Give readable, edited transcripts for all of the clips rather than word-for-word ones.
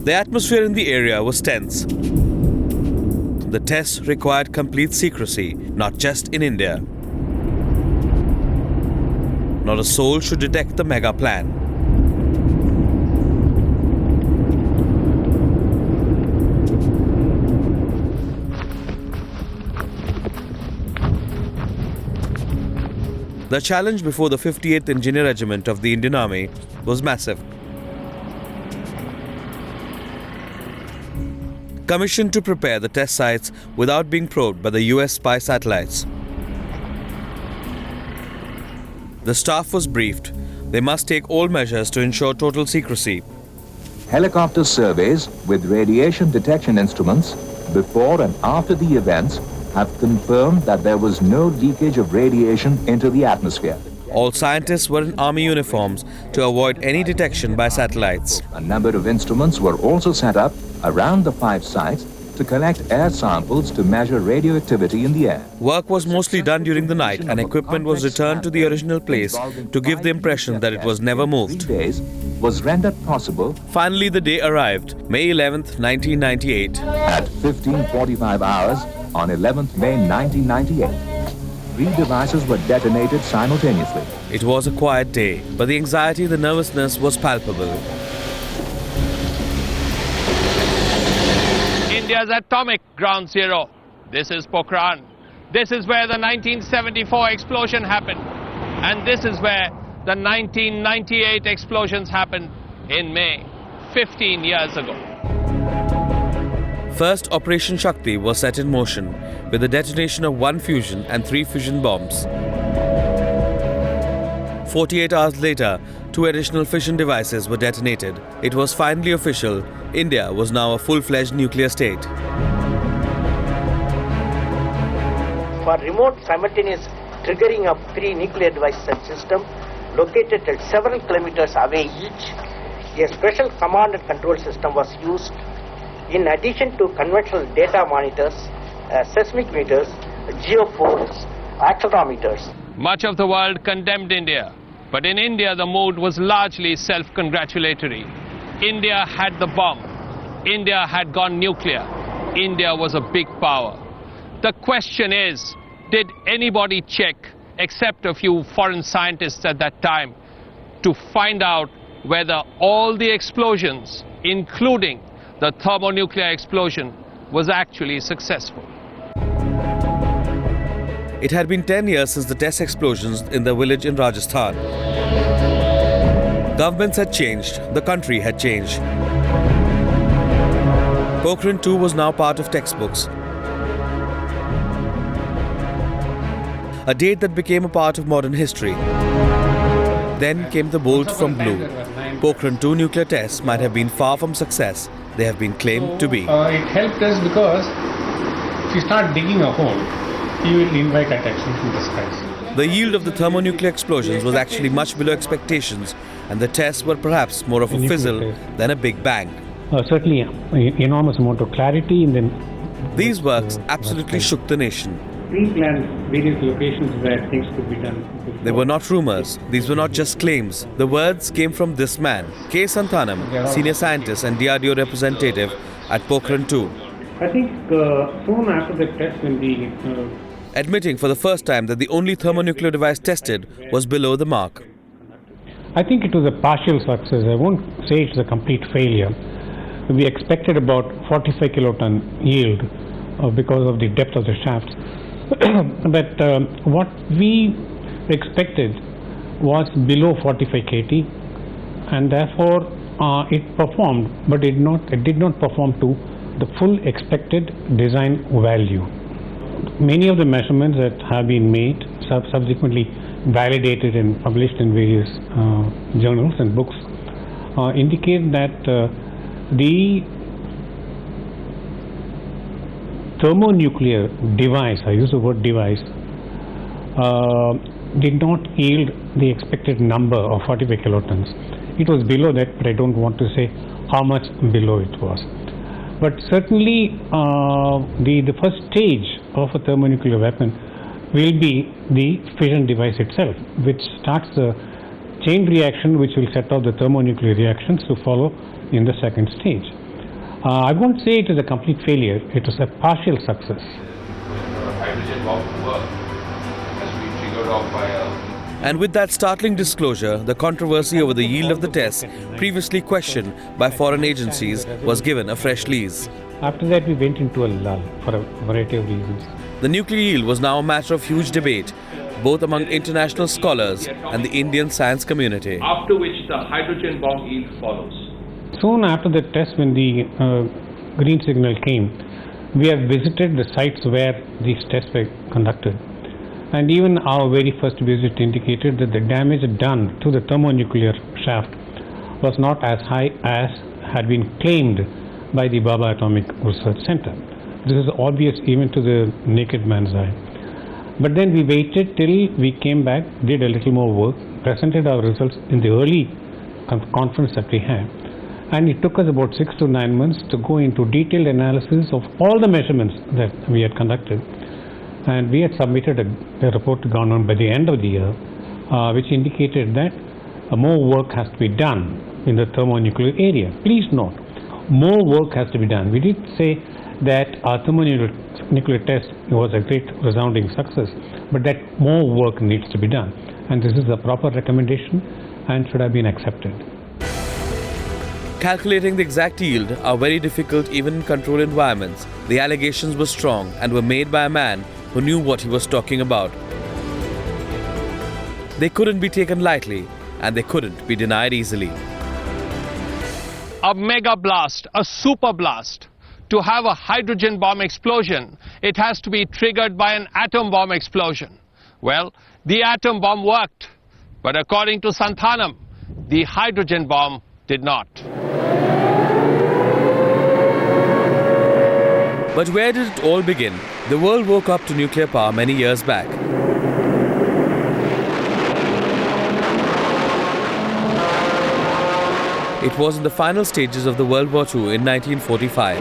The atmosphere in the area was tense. The tests required complete secrecy, not just in India. Not a soul should detect the mega plan. The challenge before the 58th Engineer Regiment of the Indian Army was massive. Commissioned to prepare the test sites without being probed by the US spy satellites. The staff was briefed. They must take all measures to ensure total secrecy. Helicopter surveys with radiation detection instruments before and after the events have confirmed that there was no leakage of radiation into the atmosphere. All scientists were in army uniforms to avoid any detection by satellites. A number of instruments were also set up around the 5 sites to collect air samples to measure radioactivity in the air. Work was mostly done during the night and equipment was returned to the original place to give the impression that it was never moved. Was rendered possible. Finally, the day arrived, May 11th, 1998. At 15:45 hours on 11th May 1998, 3 devices were detonated simultaneously. It was a quiet day, but the anxiety, the nervousness was palpable. India's atomic ground zero. This is Pokhran. This is where the 1974 explosion happened. And this is where the 1998 explosions happened in May, 15 years ago. First, Operation Shakti was set in motion with the detonation of 1 fusion and 3 fission bombs. 48 hours later, 2 additional fission devices were detonated. It was finally official. India was now a full-fledged nuclear state. For remote simultaneous triggering of 3 nuclear devices and systems located at several kilometers away each, a special command and control system was used in addition to conventional data monitors, seismic meters, geophones, accelerometers. Much of the world condemned India, but in India the mood was largely self-congratulatory. India had the bomb. India had gone nuclear. India was a big power. The question is, did anybody check, except a few foreign scientists at that time, to find out whether all the explosions, including the thermonuclear explosion, was actually successful? It had been 10 years since the test explosions in the village in Rajasthan. Governments had changed, the country had changed. Pokhran-II was now part of textbooks. A date that became a part of modern history. Then came the bolt from blue. Pokhran-II nuclear tests might have been far from success they have been claimed to be. It helped us because if you start digging a hole, you will invite attention from the skies. The yield of the thermonuclear explosions was actually much below expectations, and the tests were perhaps more of a fizzle than a big bang. Certainly, enormous amount of clarity in them. These works absolutely shook the nation. Pre-planned various locations where things could be done. They were not rumors. These were not just claims. The words came from this man, K. Santhanam, senior scientist and DRDO representative at Pokhran-II. I think soon after the test, when the admitting for the first time that the only thermonuclear device tested was below the mark. I think it was a partial success. I won't say it's a complete failure. We expected about 45 kiloton yield because of the depth of the shafts. But what we expected was below 45 kT, and therefore it performed, but it did not perform to the full expected design value. Many of the measurements that have been made, subsequently validated and published in various journals and books, indicate that the thermonuclear device, I use the word device, did not yield the expected number of 45 kilotons. It was below that, but I don't want to say how much below it was. But certainly the first stage of a thermonuclear weapon will be the fission device itself, which starts the chain reaction which will set off the thermonuclear reactions to follow in the second stage. I won't say it is a complete failure. It was a partial success. Hydrogen bomb work has been triggered off by And with that startling disclosure, the controversy over the yield of the test, previously questioned by foreign agencies, was given a fresh lease. After that, we went into a lull for a variety of reasons. The nuclear yield was now a matter of huge debate, both among international scholars and the Indian science community. after which the hydrogen bomb yield follows. Soon after the test, when the green signal came, we have visited the sites where these tests were conducted. And even our very first visit indicated that the damage done to the thermonuclear shaft was not as high as had been claimed by the Baba Atomic Research Center. This is obvious even to the naked man's eye. But then we waited till we came back, did a little more work, presented our results in the early conference that we had. And it took us about 6 to 9 months to go into detailed analysis of all the measurements that we had conducted. And we had submitted a report to government by the end of the year, which indicated that more work has to be done in the thermonuclear area. Please note, more work has to be done. We did say that our thermonuclear test was a great resounding success, but that more work needs to be done. And this is a proper recommendation and should have been accepted. Calculating the exact yield are very difficult even in controlled environments. The allegations were strong and were made by a man who knew what he was talking about. They couldn't be taken lightly, and they couldn't be denied easily. A mega blast, a super blast. To have a hydrogen bomb explosion, it has to be triggered by an atom bomb explosion. Well, the atom bomb worked, but according to Santhanam, the hydrogen bomb did not. But where did it all begin? The world woke up to nuclear power many years back. It was in the final stages of the World War II in 1945.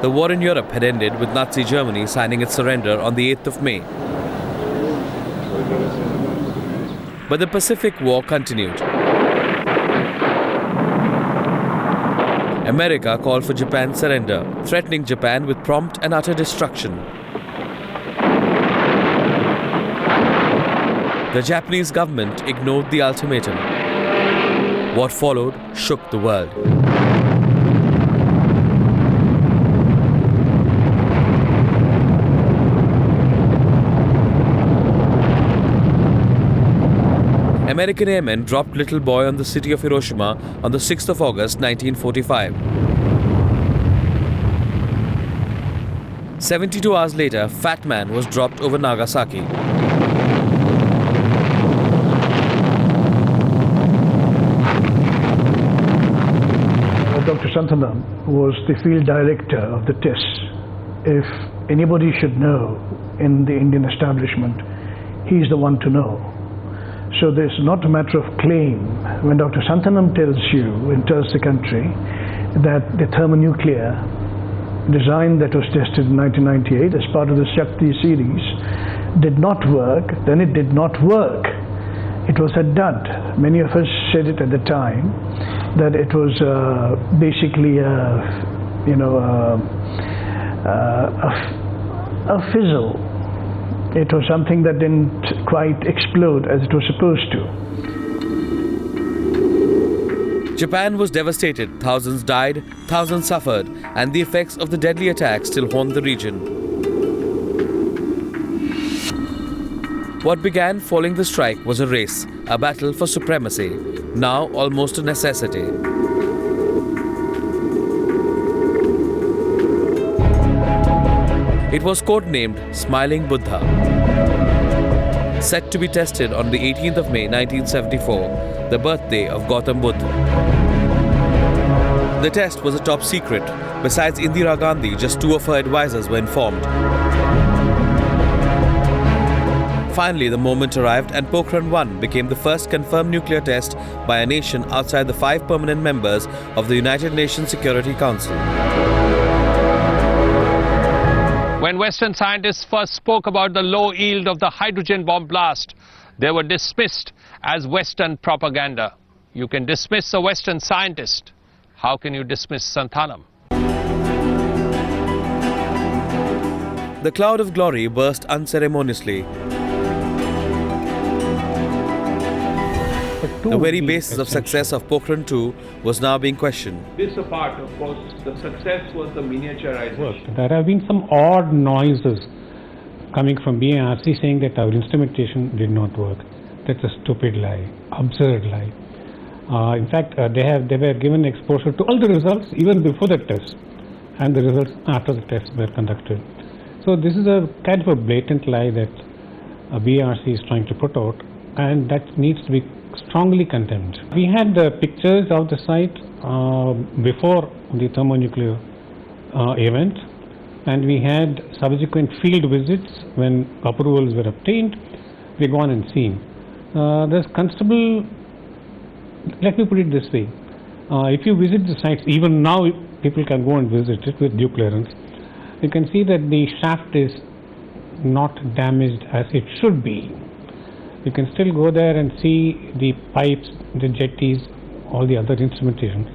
The war in Europe had ended with Nazi Germany signing its surrender on the 8th of May. But the Pacific War continued. America called for Japan's surrender, threatening Japan with prompt and utter destruction. The Japanese government ignored the ultimatum. What followed shook the world. American airmen dropped Little Boy on the city of Hiroshima on the 6th of August 1945. 72 hours later, Fat Man was dropped over Nagasaki. Dr. Santhanam was the field director of the tests. If anybody should know in the Indian establishment, he's the one to know. So there's not a matter of claim. When Dr. Santhanam tells you and tells the country that the thermonuclear design that was tested in 1998 as part of the Shakti series did not work, then it did not work. It was a dud. Many of us said it at the time that it was basically a fizzle. It was something that didn't quite explode as it was supposed to. Japan was devastated, thousands died, thousands suffered, and the effects of the deadly attack still haunt the region. What began following the strike was a race, a battle for supremacy, now almost a necessity. It was codenamed Smiling Buddha. Set to be tested on the 18th of May 1974, the birthday of Gautam Buddha. The test was a top secret. Besides Indira Gandhi, just 2 of her advisors were informed. Finally, the moment arrived and Pokhran-I became the first confirmed nuclear test by a nation outside the 5 permanent members of the United Nations Security Council. When Western scientists first spoke about the low yield of the hydrogen bomb blast, they were dismissed as Western propaganda. You can dismiss a Western scientist. How can you dismiss Santhanam? The cloud of glory burst unceremoniously. The very basis of success of Pokhran-II was now being questioned. This apart, of course, the success was the miniaturization. There have been some odd noises coming from BARC saying that our instrumentation did not work. That's a stupid lie, absurd lie. In fact, they were given exposure to all the results even before the test, and the results after the tests were conducted. So this is a kind of a blatant lie that BARC is trying to put out, and that needs to be strongly condemned. We had pictures of the site before the thermonuclear event, and we had subsequent field visits when approvals were obtained. We gone and seen. There's considerable. Let me put it this way: if you visit the sites, even now people can go and visit it with due clearance. You can see that the shaft is not damaged as it should be. You can still go there and see the pipes, the jetties, all the other instrumentation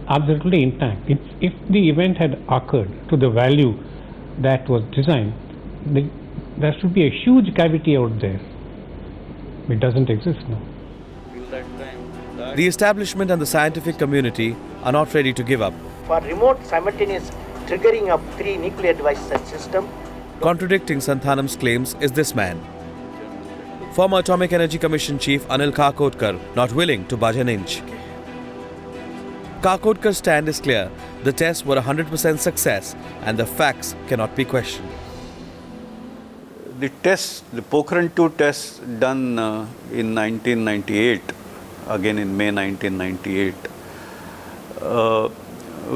absolutely intact. If the event had occurred to the value that was designed, there should be a huge cavity out there. It doesn't exist now. The establishment and the scientific community are not ready to give up. For remote simultaneous triggering of 3 nuclear device system. Contradicting Santhanam's claims is this man. Former Atomic Energy Commission Chief Anil Kakotkar, not willing to budge an inch. Kakotkar's stand is clear. The tests were 100% success and the facts cannot be questioned. The tests, the Pokhran-II tests done in 1998, again in May 1998,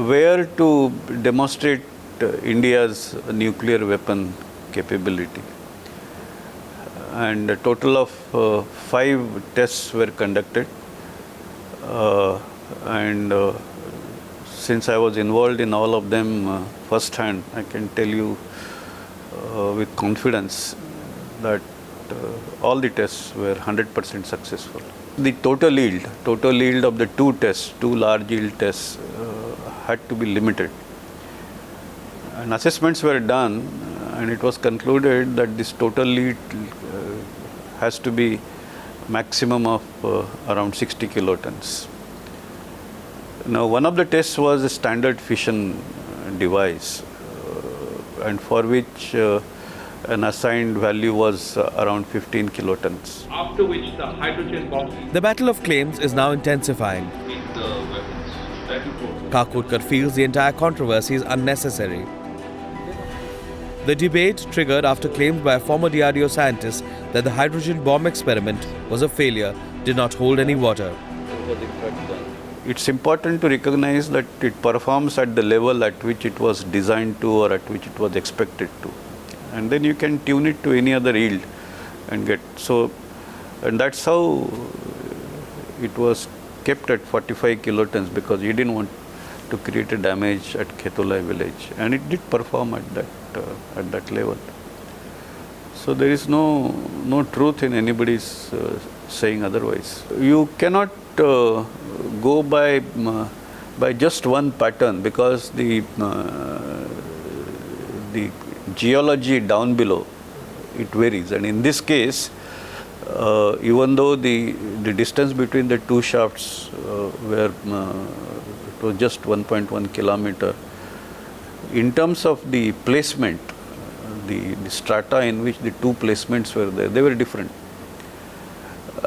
were to demonstrate India's nuclear weapon capability. And a total of 5 tests were conducted. Since I was involved in all of them firsthand, I can tell you with confidence that all the tests were 100% successful. The total yield of the 2 tests, 2 large yield tests, had to be limited. And assessments were done, and it was concluded that this total yield has to be maximum of around 60 kilotons. Now, one of the tests was a standard fission device, and for which an assigned value was around 15 kilotons. After which the hydrogen bomb. The battle of claims is now intensifying. Kakotkar feels the entire controversy is unnecessary. The debate triggered after claims by a former DRDO scientist that the hydrogen bomb experiment was a failure did not hold any water. It's important to recognize that it performs at the level at which it was designed to or at which it was expected to. And then you can tune it to any other yield and get so, and that's how it was kept at 45 kilotons, because you didn't want to create a damage at Khetolai village, and it did perform at that level. So there is no truth in anybody's saying otherwise. You cannot go by just one pattern, because the geology down below, it varies, and in this case, even though the distance between the 2 shafts it was just 1.1 kilometer, in terms of the placement, the strata in which the 2 placements were there, they were different.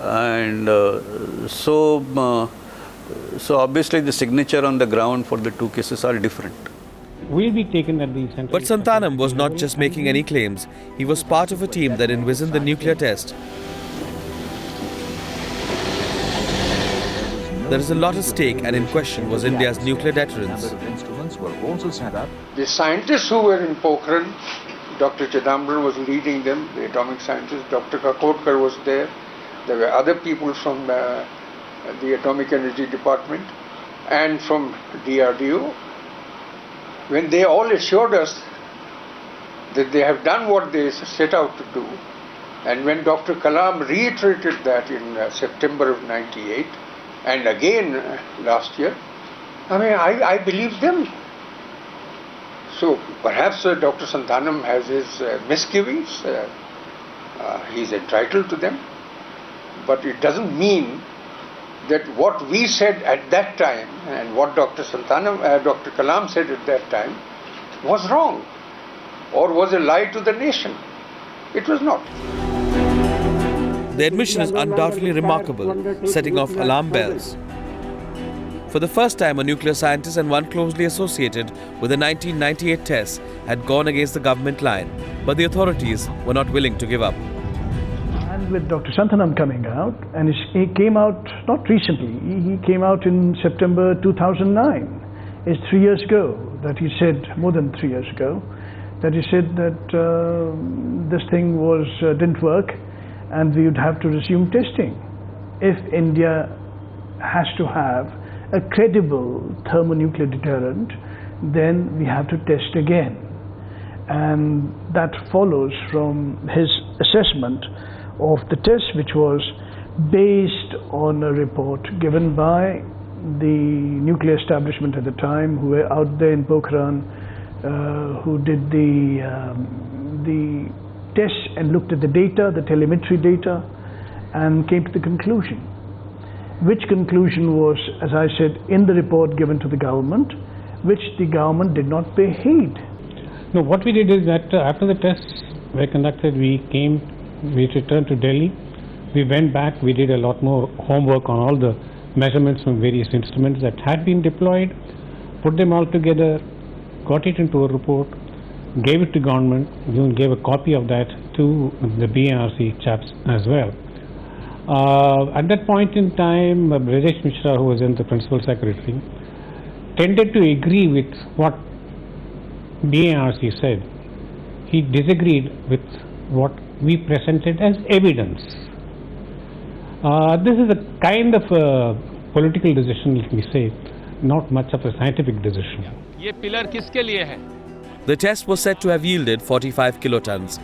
And so obviously the signature on the ground for the 2 cases are different. Will be taken at the center. But Santhanam was not just making any claims. He was part of a team that envisioned the nuclear test. There is a lot at stake, and in question was India's nuclear deterrence. The scientists who were in Pokhran, Dr. Chidambaram was leading them, the atomic scientists, Dr. Kakotkar was there. There were other people from the Atomic Energy Department and from DRDO. When they all assured us that they have done what they set out to do. And when Dr. Kalam reiterated that in September of 98 and again last year, I believe them. So perhaps Dr. Santhanam has his misgivings. He is entitled to them. But it doesn't mean that what we said at that time and what Dr. Kalam said at that time was wrong or was a lie to the nation. It was not. The admission is undoubtedly remarkable, setting off alarm bells. For the first time, a nuclear scientist and one closely associated with the 1998 tests had gone against the government line, but the authorities were not willing to give up. And with Dr. Santhanam coming out, and he came out not recently, he came out in September 2009. It's 3 years ago that he said, more than 3 years ago, that he said that this thing didn't work and we would have to resume testing. If India has to have a credible thermonuclear deterrent, then we have to test again. And that follows from his assessment of the test, which was based on a report given by the nuclear establishment at the time, who were out there in Pokhran, who did the tests and looked at the data, the telemetry data, and came to the conclusion. Which conclusion was, as I said, in the report given to the government, which the government did not pay heed. No, what we did is that after the tests were conducted, we returned to Delhi. We went back, we did a lot more homework on all the measurements from various instruments that had been deployed, put them all together, got it into a report, gave it to government, even gave a copy of that to the BNRC chaps as well. At that point in time, Brajesh Mishra, who was then the principal secretary, tended to agree with what BNRC said. He disagreed with what we presented as evidence. This is a kind of a political decision, let me say, not much of a scientific decision. ये pillar किसके लिए है? The test was said to have yielded 45 kilotons.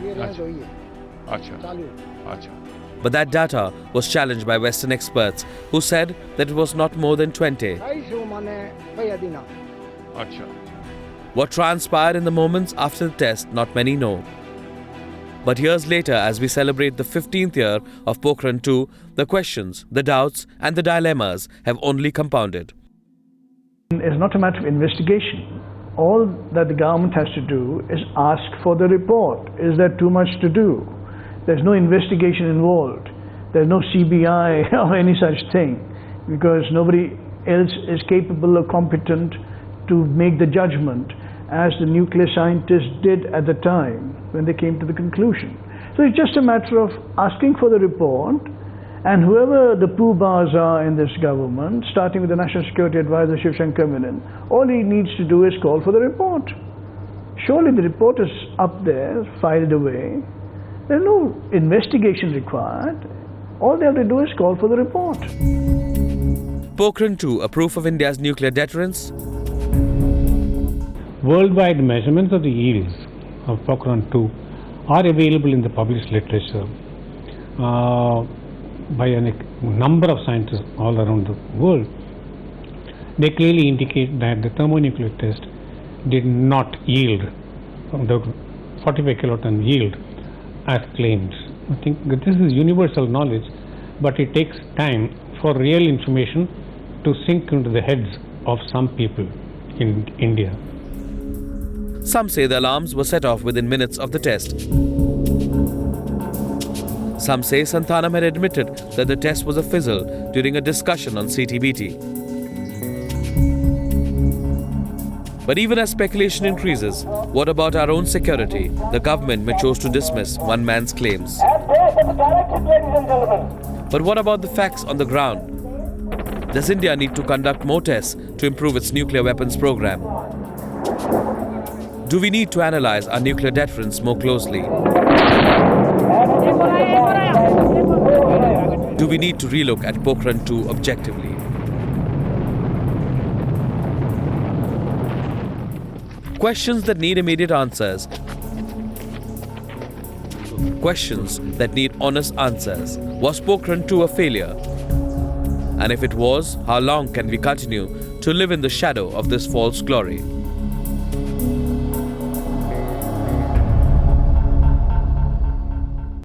But that data was challenged by Western experts, who said that it was not more than 20. What transpired in the moments after the test, not many know. But years later, as we celebrate the 15th year of Pokhran-II, the questions, the doubts and the dilemmas have only compounded. It's not a matter of investigation. All that the government has to do is ask for the report. Is there too much to do? There's no investigation involved. There's no CBI or any such thing, because nobody else is capable or competent to make the judgment as the nuclear scientists did at the time when they came to the conclusion. So it's just a matter of asking for the report, and whoever the poobahs are in this government, starting with the National Security Advisor Shiv Shankar Menon, all he needs to do is call for the report. Surely the report is up there, filed away. There's no investigation required. All they have to do is call for the report. Pokhran-II, a proof of India's nuclear deterrence. Worldwide measurements of the yields of Pokhran-II are available in the published literature by a number of scientists all around the world. They clearly indicate that the thermonuclear test did not yield the 45 kiloton yield as claimed. I think that this is universal knowledge, but it takes time for real information to sink into the heads of some people in India. Some say the alarms were set off within minutes of the test. Some say Santhanam had admitted that the test was a fizzle during a discussion on CTBT. But even as speculation increases, what about our own security? The government may choose to dismiss one man's claims. But what about the facts on the ground? Does India need to conduct more tests to improve its nuclear weapons program? Do we need to analyze our nuclear deterrence more closely? Do we need to relook at Pokhran-II objectively? Questions that need immediate answers. Questions that need honest answers. Was Pokhran-II a failure? And if it was, how long can we continue to live in the shadow of this false glory?